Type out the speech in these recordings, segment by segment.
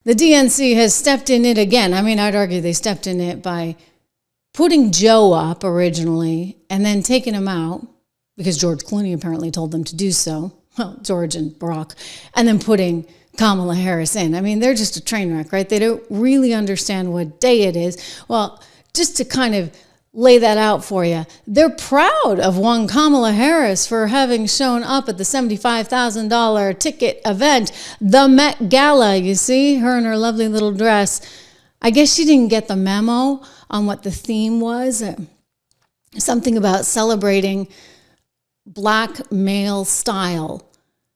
The DNC has stepped in it again. I mean, I'd argue they stepped in it by putting Joe up originally and then taking him out because George Clooney apparently told them to do so. Well, George and Barack. And then putting Kamala Harris in. I mean, they're just a train wreck, right? They don't really understand what day it is. Well, just to kind of lay that out for you, they're proud of one Kamala Harris for having shown up at the $75,000 ticket event, the Met Gala. You see, her in her lovely little dress. I guess she didn't get the memo on what the theme was. Something about celebrating Black male style.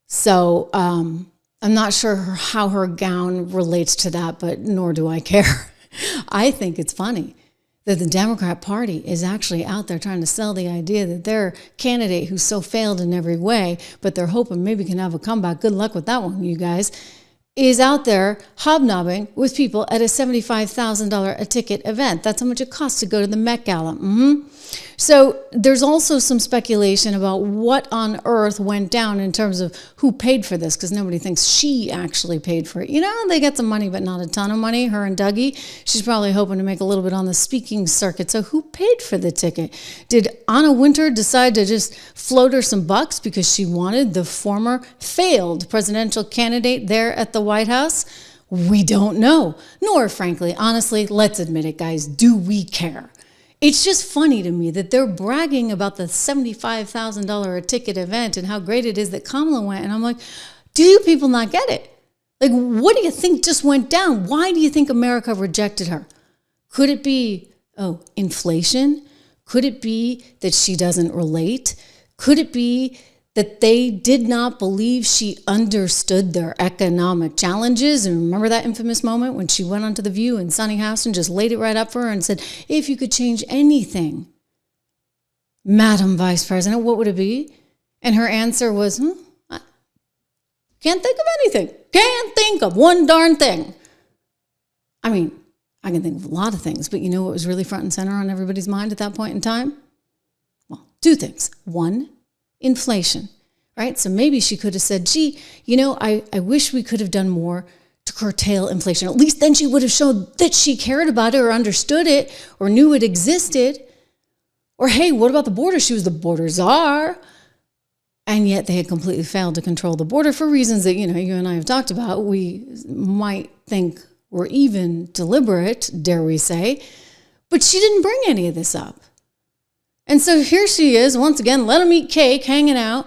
So I'm not sure how her gown relates to that, but nor do I care. I think it's funny that the Democrat Party is actually out there trying to sell the idea that their candidate who's so failed in every way, but they're hoping maybe can have a comeback. Good luck with that one, you guys. Is out there hobnobbing with people at a $75,000 a ticket event. That's how much it costs to go to the Met Gala. So there's also some speculation about what on earth went down in terms of who paid for this, because nobody thinks she actually paid for it. You know, they get some money, but not a ton of money, her and Dougie. She's probably hoping to make a little bit on the speaking circuit. So who paid for the ticket? Did Anna Wintour decide to just float her some bucks because she wanted the former failed presidential candidate there at the White House? We don't know. Nor, frankly, honestly, let's admit it, guys, do we care? It's just funny to me that they're bragging about the $75,000 a ticket event and how great it is that Kamala went. And I'm like, do you people not get it? Like, what do you think just went down? Why do you think America rejected her? Could it be, inflation? Could it be that she doesn't relate? Could it be that they did not believe she understood their economic challenges? And remember that infamous moment when she went onto The View and Sonny Houston just laid it right up for her and said, if you could change anything, Madam Vice President, what would it be? And her answer was, I can't think of anything. Can't think of one darn thing. I mean, I can think of a lot of things, but you know what was really front and center on everybody's mind at that point in time? Well, two things. One, inflation, right? So maybe she could have said, gee, I wish we could have done more to curtail inflation. At least then she would have shown that she cared about it or understood it or knew it existed. Or, hey, what about the border? She was the border czar. And yet they had completely failed to control the border for reasons that, you and I have talked about. We might think were even deliberate, dare we say. But she didn't bring any of this up. And so here she is, once again, let them eat cake, hanging out,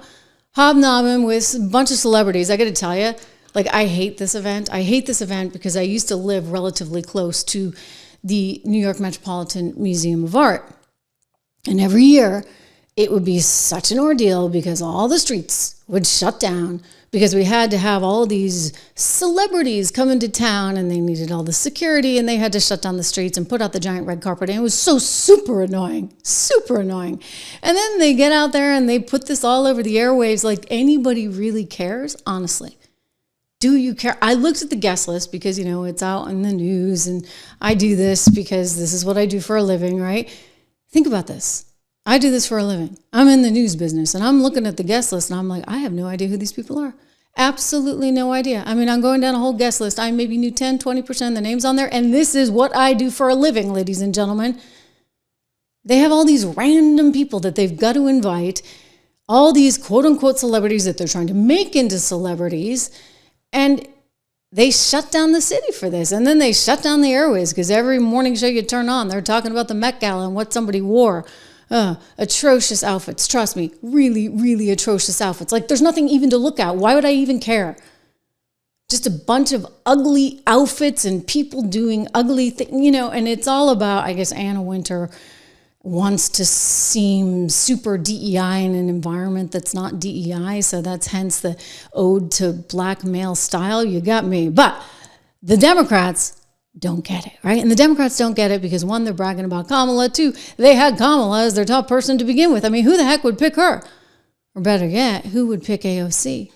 hobnobbing with a bunch of celebrities. I got to tell you, I hate this event. I hate this event because I used to live relatively close to the New York Metropolitan Museum of Art. And every year, it would be such an ordeal because all the streets would shut down because we had to have all these celebrities come into town and they needed all the security and they had to shut down the streets and put out the giant red carpet. And it was so super annoying. And then they get out there and they put this all over the airwaves like anybody really cares, honestly. Do you care? I looked at the guest list because, it's out in the news and I do this because this is what I do for a living, right? Think about this. I do this for a living. I'm in the news business and I'm looking at the guest list and I'm like, I have no idea who these people are. Absolutely no idea. I mean, I'm going down a whole guest list. I maybe knew 10, 20% of the names on there. And this is what I do for a living, ladies and gentlemen. They have all these random people that they've got to invite, all these quote unquote celebrities that they're trying to make into celebrities. And they shut down the city for this. And then they shut down the airways because every morning show you turn on, they're talking about the Met Gala and what somebody wore. Atrocious outfits. Trust me, really, really atrocious outfits. There's nothing even to look at. Why would I even care? Just a bunch of ugly outfits and people doing ugly things, and it's all about, I guess, Anna Wintour wants to seem super DEI in an environment that's not DEI. So that's hence the ode to black male style. You got me. But the Democrats don't get it, right? And the Democrats don't get it because, one, they're bragging about Kamala. Two, they had Kamala as their top person to begin with. I mean, who the heck would pick her? Or better yet, who would pick AOC?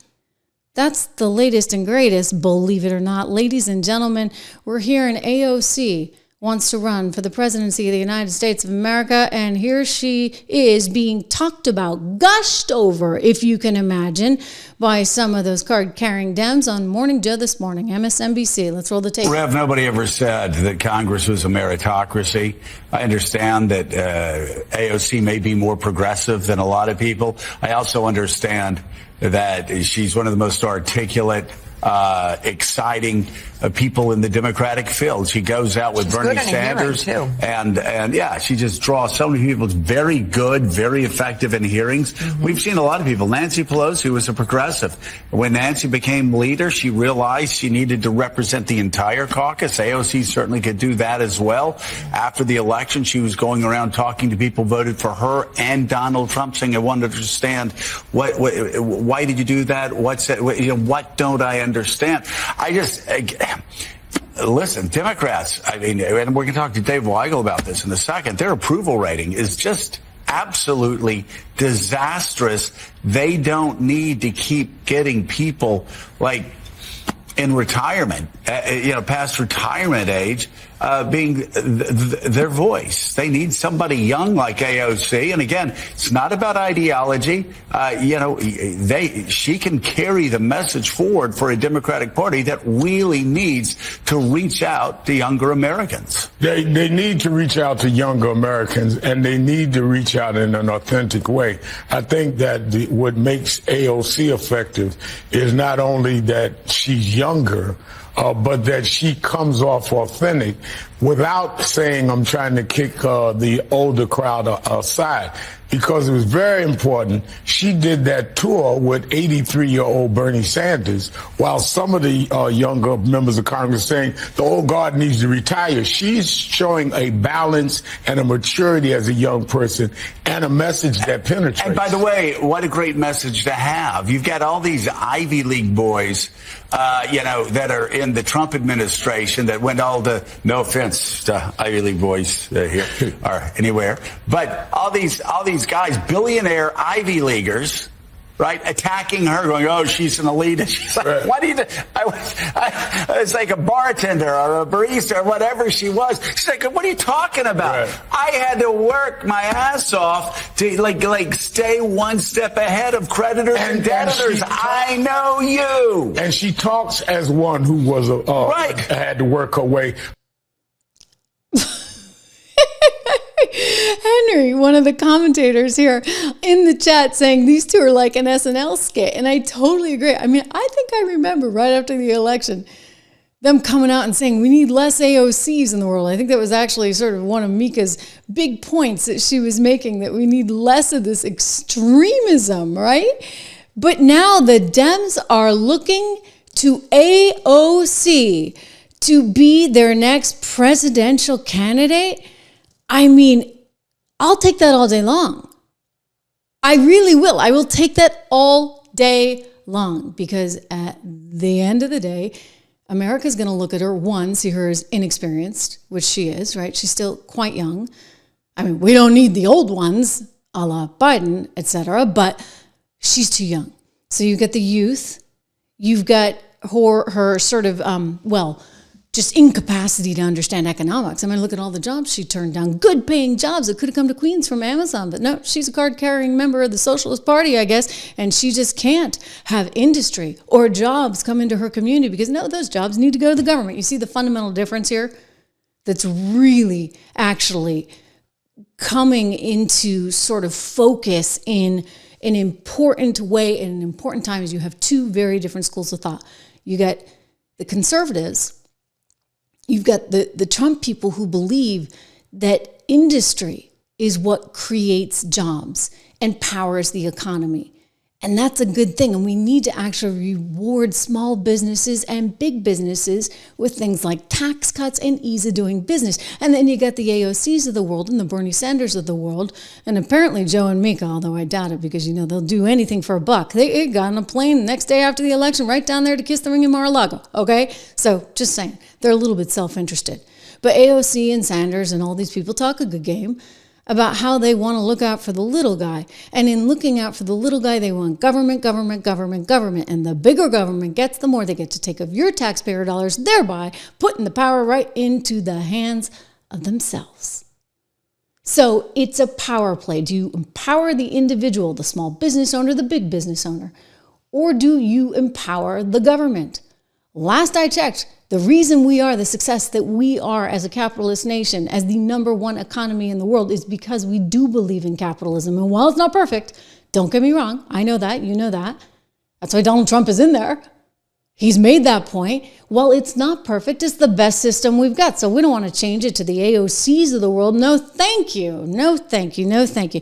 That's the latest and greatest, believe it or not. Ladies and gentlemen, we're hearing AOC wants to run for the presidency of the United States of America, and here she is being talked about, gushed over, if you can imagine, by some of those card-carrying Dems on Morning Joe this morning, MSNBC. Let's roll the tape. Rev, nobody ever said that Congress was a meritocracy. I understand that AOC may be more progressive than a lot of people. I also understand that she's one of the most articulate, exciting people in the Democratic field. She goes out with Bernie Sanders, and yeah, she just draws so many people. It's very good, very effective in hearings. Mm-hmm. We've seen a lot of people. Nancy Pelosi was a progressive. When Nancy became leader, she realized she needed to represent the entire caucus. AOC certainly could do that as well. After the election, she was going around talking to people who voted for her and Donald Trump, saying, "I want to understand why did you do that? What don't I understand?" Listen, Democrats, I mean, and we're going to talk to Dave Weigel about this in a second, their approval rating is just absolutely disastrous. They don't need to keep getting people like in retirement, past retirement age, being their voice. They need somebody young like AOC. And again, it's not about ideology. She can carry the message forward for a Democratic Party that really needs to reach out to younger Americans. They need to reach out to younger Americans, and they need to reach out in an authentic way. I think that what makes AOC effective is not only that she's younger, but that she comes off authentic without saying, "I'm trying to kick the older crowd aside." Because it was very important. She did that tour with 83-year-old Bernie Sanders, while some of the younger members of Congress saying the old guard needs to retire. She's showing a balance and a maturity as a young person and a message that penetrates. And by the way, what a great message to have. You've got all these Ivy League boys, that are in the Trump administration that went all the, no offense to Ivy League boys here or anywhere, but all these guys, billionaire Ivy Leaguers, right, attacking her, going, "Oh, she's an elite." She's like, right. "What do you do?" I was like a bartender or a barista or whatever she was. She's like, "What are you talking about?" Right. I had to work my ass off to like stay one step ahead of creditors and debtors. I know you. And she talks as one who was right. Had to work her way. Henry, one of the commentators here in the chat, saying these two are like an SNL skit. And I totally agree. I mean, I think I remember right after the election, them coming out and saying we need less AOCs in the world. I think that was actually sort of one of Mika's big points that she was making, that we need less of this extremism, right? But now the Dems are looking to AOC to be their next presidential candidate. I mean, I'll take that all day long. I really will. I will take that all day long, because at the end of the day, America's going to look at her, one, see her as inexperienced, which she is, right? She's still quite young. I mean, we don't need the old ones, a la Biden, etc., but she's too young. So you get the youth. You've got her sort of, just incapacity to understand economics. I mean, look at all the jobs she turned down, good paying jobs that could have come to Queens from Amazon. But no, she's a card carrying member of the Socialist Party, I guess, and she just can't have industry or jobs come into her community, because no, those jobs need to go to the government. You see the fundamental difference here that's really actually coming into sort of focus in an important way, in an important time, is you have two very different schools of thought. You got the conservatives. You've got the Trump people who believe that industry is what creates jobs and powers the economy. And that's a good thing. And we need to actually reward small businesses and big businesses with things like tax cuts and ease of doing business. And then you got the AOCs of the world and the Bernie Sanders of the world. And apparently Joe and Mika, although I doubt it, because, they'll do anything for a buck. They got on a plane the next day after the election right down there to kiss the ring in Mar-a-Lago. Okay? So just saying, they're a little bit self-interested. But AOC and Sanders and all these people talk a good game about how they want to look out for the little guy. And in looking out for the little guy, they want government, government, government, government. And the bigger government gets, the more they get to take of your taxpayer dollars, thereby putting the power right into the hands of themselves. So it's a power play. Do you empower the individual, the small business owner, the big business owner? Or do you empower the government? Last I checked, the reason we are the success that we are as a capitalist nation, as the #1 economy in the world, is because we do believe in capitalism. And while it's not perfect, don't get me wrong, I know that, you know that. That's why Donald Trump is in there. He's made that point. While it's not perfect, it's the best system we've got. So we don't want to change it to the AOCs of the world. No, thank you. No, thank you. No, thank you.